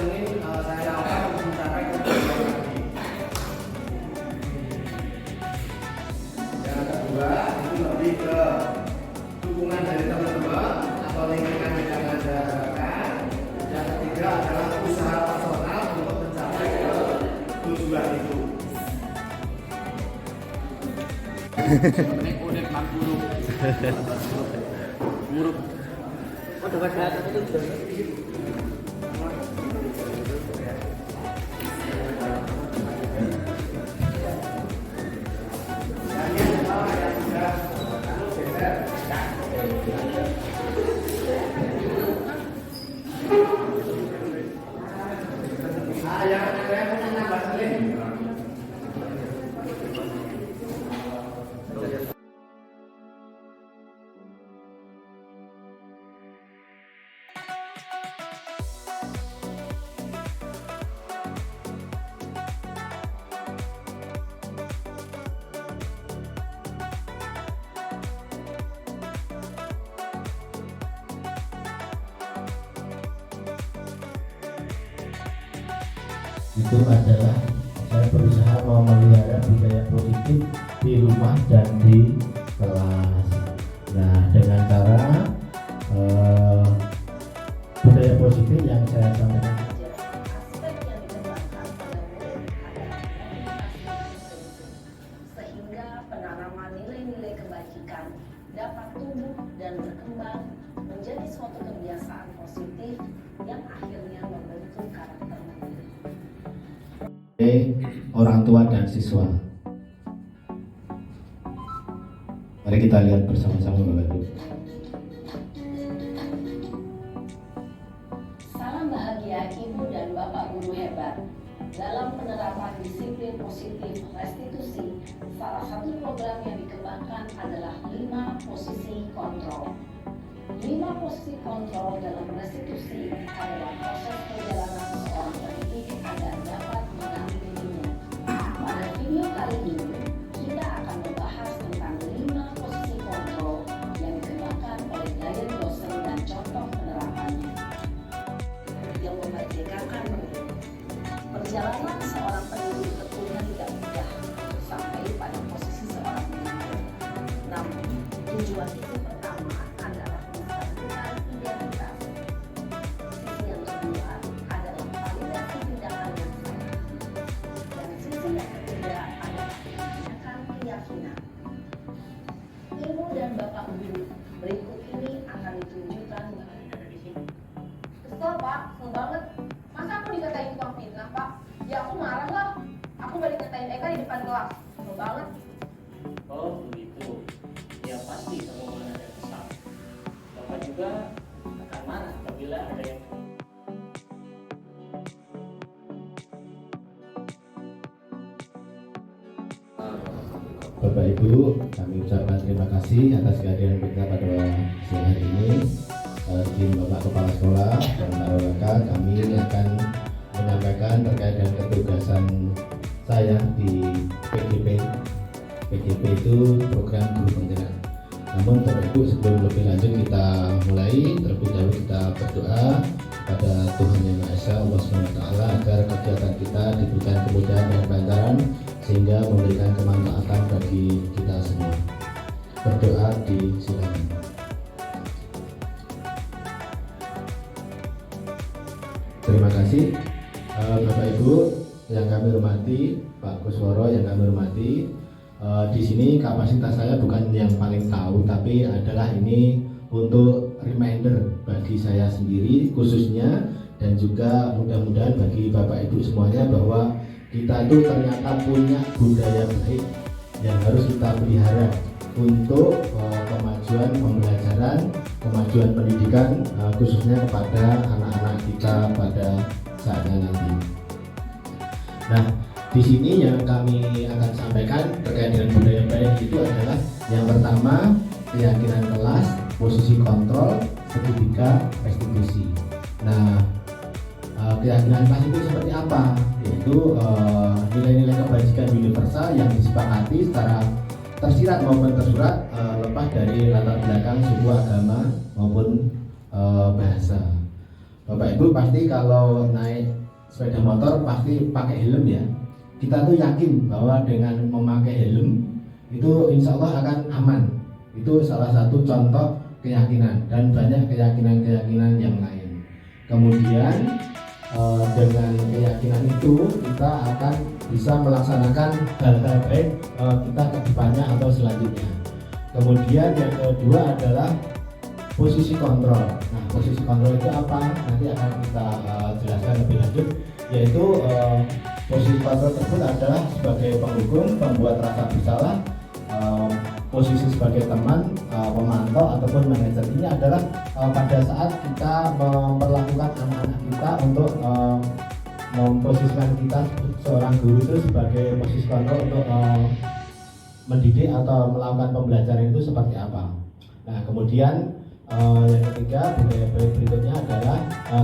ini saya lakukan untuk mencapai tujuan tadi. Yang kedua itu lebih ke dukungan dari teman-teman atau lingkungan yang Anda harapkan. Yang ketiga adalah usaha personal untuk mencapai ke tujuan itu. Unek mangkuru. Muruk. Oh, dekat data itu. Itu adalah saya berusaha memelihara budaya positif di rumah dan di kelas. Nah, dengan cara budaya positif yang saya sampaikan, aspek yang dikembangkan pada murid adalah motivasi sehingga penanaman nilai-nilai kebajikan dapat tumbuh dan berkembang menjadi suatu kebiasaan positif yang akhirnya membentuk karakter murid. Orang tua dan siswa. Mari kita lihat bersama-sama Bapak Ibu. Salam bahagia Ibu dan Bapak Guru hebat. Dalam penerapan disiplin positif restitusi, salah satu program yang dikembangkan adalah 5 posisi kontrol. 5 posisi kontrol dalam restitusi adalah proses perjalanan seorang pendidik agar dapat mengenali dirinya. Pada video kali ini, kita akan membahas tentang 5 posisi kontrol yang dikembangkan oleh gaya dosen dan contoh penerapannya yang memerdekakan murid. Perjalanan seorang pendidik tentunya tidak mudah untuk sampai pada posisi seorang pendidik. Namun, tujuan itu pertama adalah menstabilkan identitas. Sisi yang kedua adalah validasi tindakan yang salah. Dan sisi yang ketiga adalah menggunakan keyakinan. Ibu dan Bapak Guru, berikut ini akan ditunjukkan dari sini. Kesel Pak, kesel banget. Masa aku dikatain tukang fitnah Pak? Ya aku marah lah. Aku balik katain Eka di depan kelas. Kesel banget. Oh begitu. Ya pasti semua mana ada kesal. Bapak juga akan marah apabila ada yang Bapak Ibu, kami ucapkan terima kasih atas kehadiran kita pada siang hari ini. Izin Bapak Kepala Sekolah dan Pak Rekan, kami akan menyampaikan terkait dengan ketugasan saya di PGP. PGP itu program guru penggerak. Namun Bapak Ibu, sebelum lebih lanjut kita mulai, terlebih dahulu kita berdoa pada Tuhan Yang Maha Esa Allah SWT agar kegiatan kita diberikan kemudahan dan kelancaran sehingga memberikan kemanfaatan bagi kita semua. Berdoa disilakan. Terima kasih Bapak Ibu yang kami hormati, Pak Kusworo yang kami hormati. Di sini kapasitas saya bukan yang paling tahu, tapi adalah ini untuk reminder bagi saya sendiri khususnya, dan juga mudah-mudahan bagi Bapak Ibu semuanya bahwa kita itu ternyata punya budaya baik yang harus kita pelihara untuk kemajuan pembelajaran, kemajuan pendidikan khususnya kepada anak-anak kita pada saatnya nanti. Nah, di sini yang kami akan sampaikan terkait dengan budaya baik itu adalah yang pertama keyakinan kelas, posisi kontrol, segitiga restitusi. Nah, keyakinan kelas itu seperti apa? Yaitu nilai-nilai kebajikan universal yang disepakati secara tersirat maupun tersurat lepas dari latar belakang suku, agama maupun bahasa. Bapak Ibu pasti kalau naik sepeda motor pasti pakai helm ya. Kita tuh yakin bahwa dengan memakai helm itu insya Allah akan aman. Itu salah satu contoh keyakinan, dan banyak keyakinan-keyakinan yang lain. Kemudian dengan keyakinan itu kita akan bisa melaksanakan hal-hal baik kita ke depannya atau selanjutnya. Kemudian yang kedua adalah posisi kontrol. Nah, posisi kontrol itu apa? Nanti akan kita jelaskan lebih lanjut, yaitu posisi kontrol tersebut adalah sebagai penghukum, pembuat rasa bersalah, posisi sebagai teman, pemantau ataupun manajer. Ini adalah pada saat kita memperlakukan anak-anak kita untuk memposisikan kita seorang guru itu sebagai posisi kontrol untuk mendidik atau melakukan pembelajaran itu seperti apa. Nah, kemudian yang ketiga, budaya baik berikutnya adalah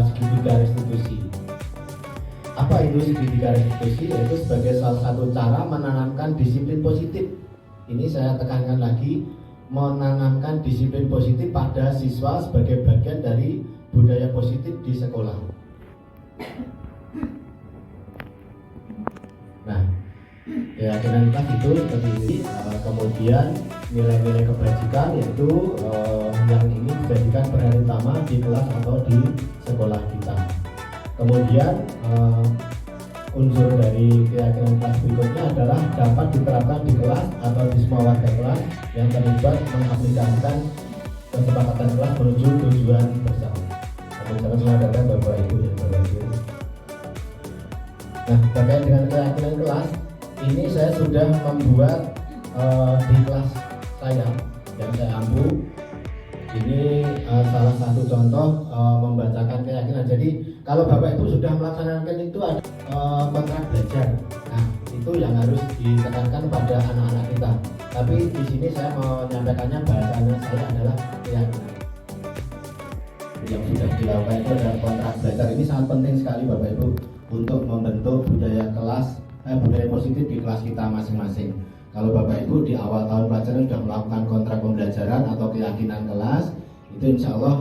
segitiga restitusi. Apa itu segitiga restitusi? Yaitu sebagai salah satu cara menanamkan disiplin positif. Ini saya tekankan lagi, menanamkan disiplin positif pada siswa sebagai bagian dari budaya positif di sekolah. Nah, keyakinan kelas itu seperti ini. Kemudian nilai-nilai kebajikan, yaitu yang ini dijadikan perhatian utama di kelas atau di sekolah kita. Kemudian unsur dari keyakinan kelas berikutnya adalah dapat diterapkan di kelas atau di semua warga kelas yang terlibat mengaplikasikan kesepakatan kelas menuju tujuan bersama. Kami selamat datang Bapak Ibu yang berbahagia. Nah, terkait dengan keyakinan kelas, ini saya sudah membuat di kelas saya yang saya ampu. Ini salah satu contoh membacakan keyakinan. Jadi kalau Bapak Ibu sudah melaksanakan itu ada kontrak belajar. Nah, itu yang harus ditekankan pada anak-anak kita. Tapi di sini saya menyampaikannya bahasanya saya adalah keyakinan. Yang sudah dilakukan itu adalah kontrak belajar. Ini sangat penting sekali Bapak Ibu untuk membentuk budaya kelas, budaya positif di kelas kita masing-masing. Kalau Bapak Ibu di awal tahun pelajaran sudah melakukan kontrak pembelajaran atau keyakinan kelas, itu insya Allah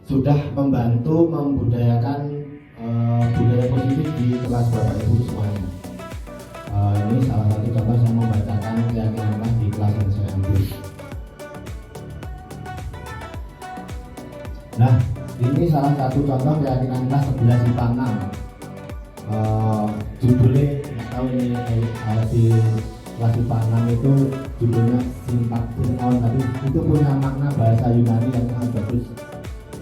sudah membantu membudayakan budaya positif di kelas Bapak Ibu semuanya. Ini salah satu contoh saya membacakan keyakinan kelas di kelas yang saya ambil. Nah, ini salah satu contoh keyakinan kelas 11 IPA 6. Judulnya nggak tahu ini di kelas IPA 6 itu judulnya Simpaktion, tapi itu punya makna bahasa Yunani yang sangat bagus.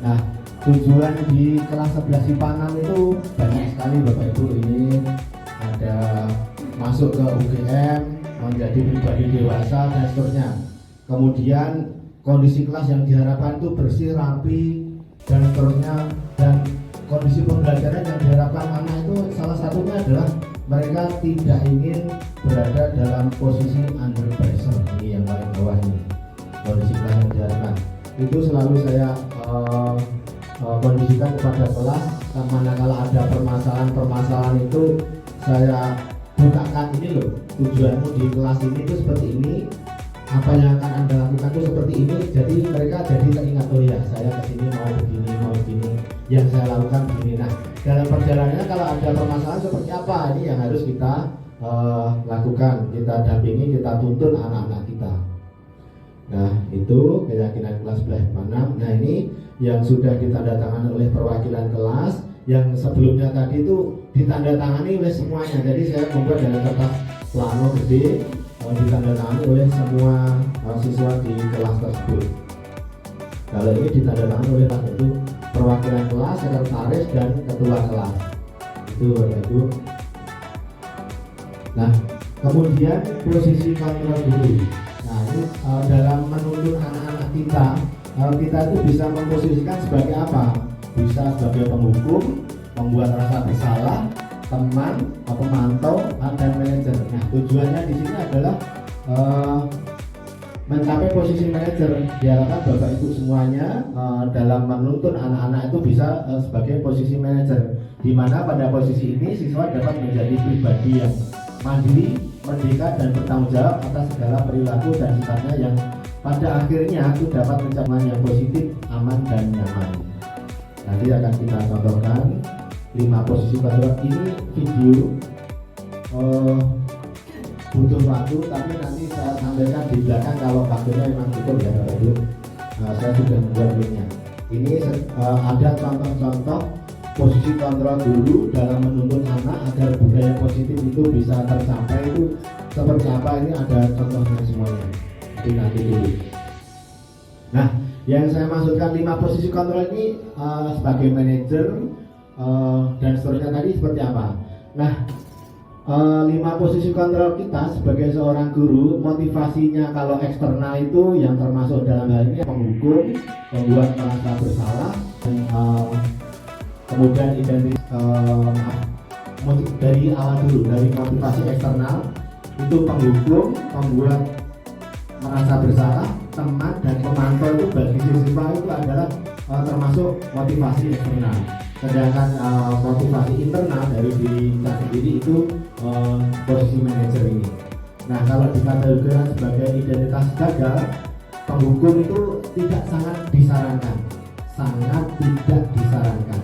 Nah, tujuan di kelas 11 IPA 6 itu banyak sekali Bapak Ibu. Ini ada masuk ke UGM, menjadi pribadi dewasa dan seterusnya. Kemudian kondisi kelas yang diharapkan itu bersih, rapi dan seterusnya, dan kondisi pembelajaran yang diharapkan anak itu salah satunya adalah mereka tidak ingin berada dalam posisi under pressure. Ini yang paling bawah ini, kondisi kelas yang diharapkan itu selalu saya kondisikan kepada kelas. Manakala ada permasalahan itu saya bukakan, ini loh tujuanmu di kelas ini itu seperti ini, apa yang akan Anda lakukan itu seperti ini. Jadi mereka jadi teringat, oh ya saya kesini mau begini, yang saya lakukan begini. Nah, dalam perjalanannya kalau ada permasalahan seperti apa, ini yang harus kita lakukan, kita dampingi, kita tuntun anak-anak kita. Nah, itu keyakinan kelas 11 IPA 6. Nah, ini yang sudah ditandatangani oleh perwakilan kelas, yang sebelumnya tadi itu ditandatangani oleh semuanya. Jadi saya membuat dalam kertas plano gede, ditandatangani oleh semua siswa di kelas tersebut. Kalau ini ditandatangani oleh Pak itu perwakilan kelas, sekretaris dan ketua kelas. Itu Bapak Ibu. Nah, kemudian posisi kontrol guru. Nah, ini dalam menuntun anak-anak kita itu bisa memposisikan sebagai apa? Bisa sebagai penghukum, membuat rasa bersalah, teman, pemantau, dan manajer. Nah, tujuannya di sini adalah mencapai posisi manajer. Diharapkan Bapak Ibu semuanya dalam menuntun anak-anak itu bisa sebagai posisi manajer, di mana pada posisi ini siswa dapat menjadi pribadi yang mandiri, merdeka dan bertanggung jawab atas segala perilaku dan sifatnya yang pada akhirnya itu dapat mencapai yang positif, aman dan nyaman. Nanti akan kita contohkan 5 posisi kontrol ini video butuh waktu, tapi nanti saya sampaikan di belakang kalau waktunya memang cukup ya Bapak Ibu. Saya sudah membuat linknya. Ini ada contoh-contoh posisi kontrol guru dalam menuntun anak agar budaya positif itu bisa tercapai itu seperti apa, ini ada contohnya semuanya. Jadi nanti dulu. Nah, yang saya maksudkan 5 posisi kontrol ini sebagai manajer dan seterusnya tadi seperti apa. Nah, 5 posisi kontrol kita sebagai seorang guru, motivasinya kalau eksternal itu yang termasuk dalam hal ini penghukum, membuat merasa bersalah, dan kemudian dari awal dulu, dari motivasi eksternal itu penghukum, membuat merasa bersalah, teman dan pemantau itu bagi siswa itu adalah termasuk motivasi eksternal. Sedangkan motivasi internal dari diri kita sendiri itu posisi manajer ini. Nah, kalau dikategorikan sebagai identitas gagal, penghukum itu sangat tidak disarankan.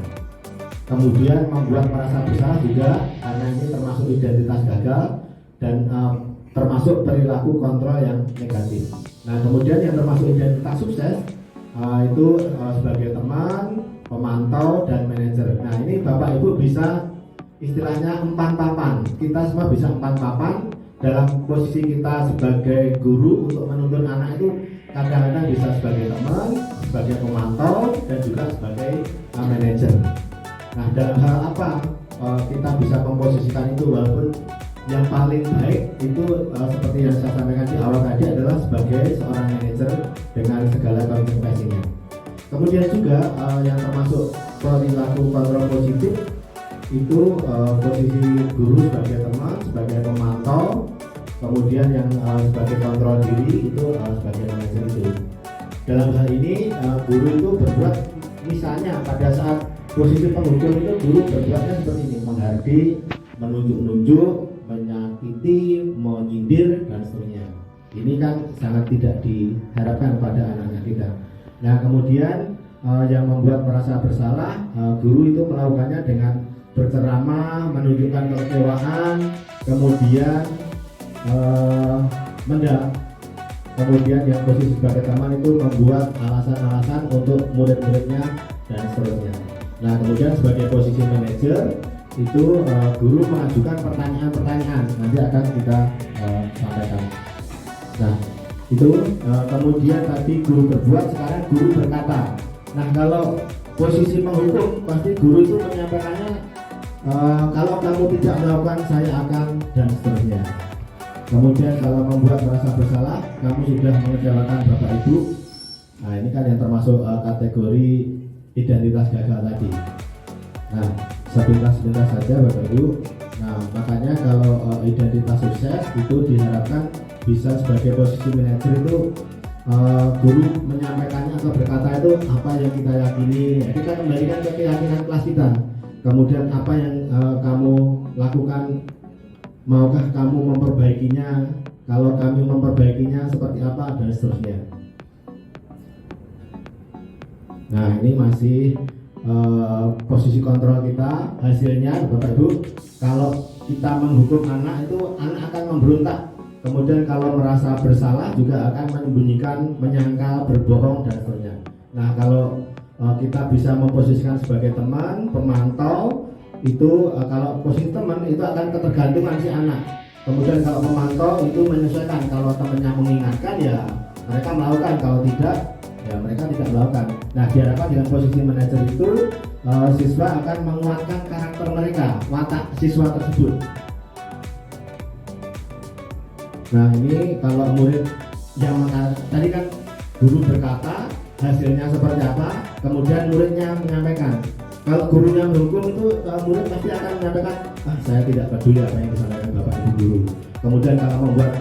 Kemudian membuat merasa bersalah juga karena ini termasuk identitas gagal dan termasuk perilaku kontrol yang negatif. Nah, kemudian yang termasuk identitas sukses itu sebagai teman, pemantau, dan manajer. Nah, ini Bapak Ibu bisa istilahnya empan papan. Kita semua bisa empan papan dalam posisi kita sebagai guru untuk menuntun anak itu kadang-kadang bisa sebagai teman, sebagai pemantau, dan juga sebagai manajer. Nah, dalam hal apa kita bisa memposisikan itu, walaupun yang paling baik itu seperti yang saya sampaikan di awal tadi adalah sebagai seorang manajer dengan segala konsekuensinya. Kemudian juga yang termasuk perilaku kontrol positif itu posisi guru sebagai teman, sebagai pemantau, kemudian yang sebagai kontrol diri itu sebagai manajer itu. Dalam hal ini guru itu berbuat, misalnya pada saat posisi penghukum itu guru berbuatnya seperti ini, menghardik, menunjuk-nunjuk, menyakiti, menyindir, dan seterusnya. Ini kan sangat tidak diharapkan pada anak-anak kita. Nah, kemudian yang membuat merasa bersalah, guru itu melakukannya dengan berceramah, menunjukkan kekecewaan, kemudian kemudian yang posisi sebagai teman itu membuat alasan-alasan untuk murid-muridnya dan seterusnya. Nah, kemudian sebagai posisi manajer itu guru mengajukan pertanyaan-pertanyaan, nanti akan kita sampaikan. Nah, itu kemudian tadi guru berbuat, sekarang guru berkata. Nah, kalau posisi penghukum pasti guru itu menyampaikannya kalau kamu tidak melakukan saya akan, dan seterusnya. Kemudian kalau membuat merasa bersalah, kamu sudah mengecewakan Bapak Ibu. Nah, ini kan yang termasuk kategori identitas gagal tadi. Nah, sepintas saja Bapak Ibu. Nah, makanya kalau identitas sukses itu diharapkan bisa sebagai posisi manajer itu guru menyampaikannya atau berkata itu apa yang kita yakini. Ya, kita kembalikan ke keyakinan kelas kita. Kemudian apa yang kamu lakukan, maukah kamu memperbaikinya? Kalau kami memperbaikinya seperti apa, dan seterusnya. Nah, ini masih posisi kontrol kita. Hasilnya Bapak Ibu, kalau kita menghukum anak itu anak akan memberontak. Kemudian kalau merasa bersalah juga akan menyembunyikan, menyangkal, berbohong, dan seterusnya. Nah, kalau kita bisa memposisikan sebagai teman, pemantau, itu kalau posisi teman itu akan ketergantungan si anak. Kemudian kalau pemantau itu menyesuaikan, kalau temannya mengingatkan ya mereka melakukan, kalau tidak ya mereka tidak melakukan. Nah, diharapkan dengan posisi manajer itu siswa akan menguatkan karakter mereka, watak siswa tersebut. Nah, ini kalau murid yang tadi kan guru berkata hasilnya seperti apa, kemudian muridnya menyampaikan. Kalau gurunya menghukum itu murid pasti akan menyampaikan, saya tidak peduli apa yang disampaikan Bapak Ibu guru. Kemudian kalau membuat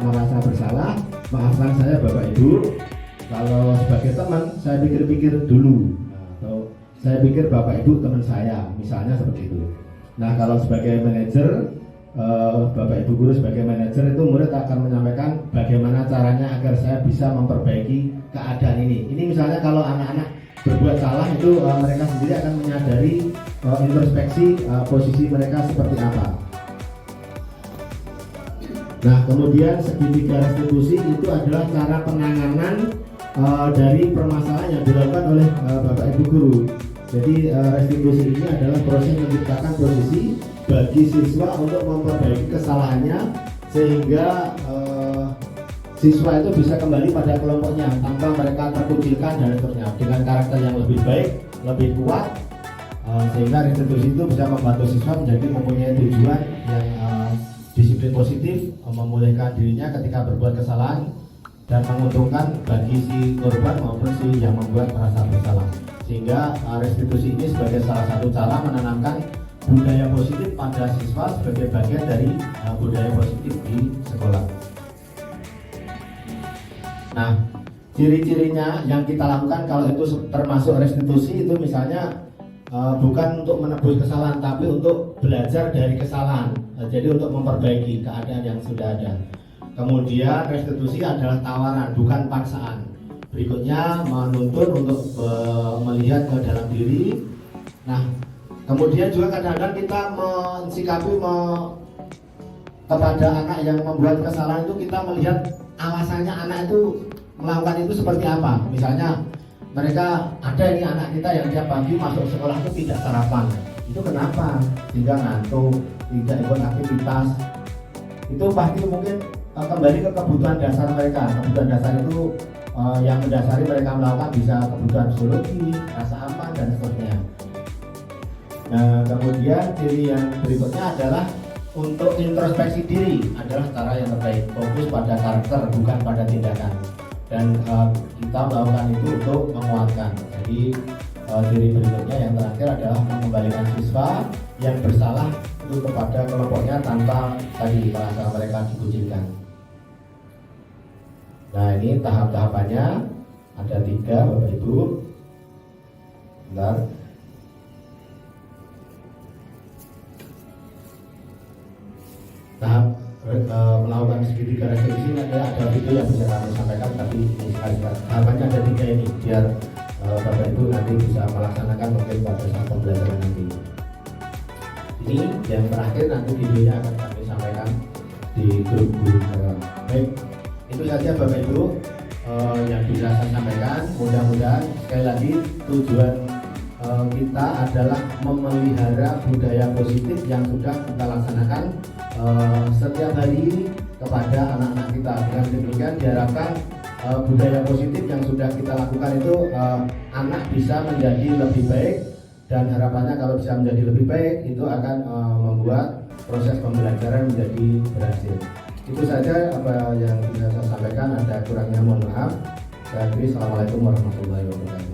merasa bersalah, maafkan saya Bapak Ibu. Kalau sebagai teman, saya pikir-pikir dulu. Atau saya pikir Bapak Ibu teman saya, misalnya seperti itu. Nah, kalau sebagai manajer, Bapak Ibu guru sebagai manajer itu murid akan menyampaikan bagaimana caranya agar saya bisa memperbaiki keadaan ini. Ini misalnya kalau anak-anak berbuat salah itu mereka sendiri akan menyadari introspeksi posisi mereka seperti apa. Nah, kemudian segitiga restitusi itu adalah cara penanganan dari permasalahan yang dilakukan oleh Bapak Ibu guru. Jadi restitusi ini adalah proses menciptakan posisi bagi siswa untuk memperbaiki kesalahannya sehingga siswa itu bisa kembali pada kelompoknya tanpa mereka terkucilkan dan seterusnya dengan karakter yang lebih baik, lebih kuat, sehingga restitusi itu bisa membantu siswa menjadi mempunyai tujuan yang disiplin positif, memulihkan dirinya ketika berbuat kesalahan dan menguntungkan bagi si korban maupun si yang membuat merasa bersalah. Sehingga restitusi ini sebagai salah satu cara menanamkan budaya positif pada siswa sebagai bagian dari budaya positif di sekolah. Nah, ciri-cirinya yang kita lakukan kalau itu termasuk restitusi itu misalnya bukan untuk menebus kesalahan tapi untuk belajar dari kesalahan. Jadi untuk memperbaiki keadaan yang sudah ada. Kemudian restitusi adalah tawaran, bukan paksaan. Berikutnya menuntun untuk melihat ke dalam diri. Nah, kemudian juga kadang-kadang kita mensikapi kepada anak yang membuat kesalahan itu kita melihat alasannya anak itu melakukan itu seperti apa. Misalnya mereka ada ini anak kita yang tiap pagi masuk sekolah itu tidak sarapan. Itu kenapa? Sehingga ngantuk, tidak ikut aktivitas. Itu pasti mungkin kembali ke kebutuhan dasar mereka. Kebutuhan dasar itu yang mendasari mereka melakukan bisa kebutuhan psikologi, rasa aman dan seterusnya. Nah, kemudian ciri yang berikutnya adalah untuk introspeksi diri adalah cara yang terbaik, fokus pada karakter bukan pada tindakan. Dan kita melakukan itu untuk menguatkan. Jadi ciri berikutnya yang terakhir adalah mengembalikan siswa yang bersalah itu kepada kelompoknya tanpa tadi merasa mereka dikucilkan. Nah, ini tahap-tahapannya ada 3 Bapak Ibu. Bentar. Tahap melakukan segitiga restitusi ada video yang bisa kami sampaikan, tapi ini sekali-sekali tahapannya ada 3 ini biar Bapak Ibu nanti bisa melaksanakan mungkin pada saat pembelajaran nanti. Ini yang terakhir, nanti videonya akan kami sampaikan di grup guru. Baik, itu saja Bapak Ibu yang bisa saya sampaikan. Mudah-mudahan sekali lagi tujuan kita adalah memelihara budaya positif yang sudah kita laksanakan setiap hari kepada anak-anak kita. Dengan demikian diharapkan budaya positif yang sudah kita lakukan itu anak bisa menjadi lebih baik, dan harapannya kalau bisa menjadi lebih baik itu akan membuat proses pembelajaran menjadi berhasil. Itu saja apa yang bisa saya sampaikan, ada kurangnya mohon maaf. Saya akhiri, assalamualaikum warahmatullahi wabarakatuh.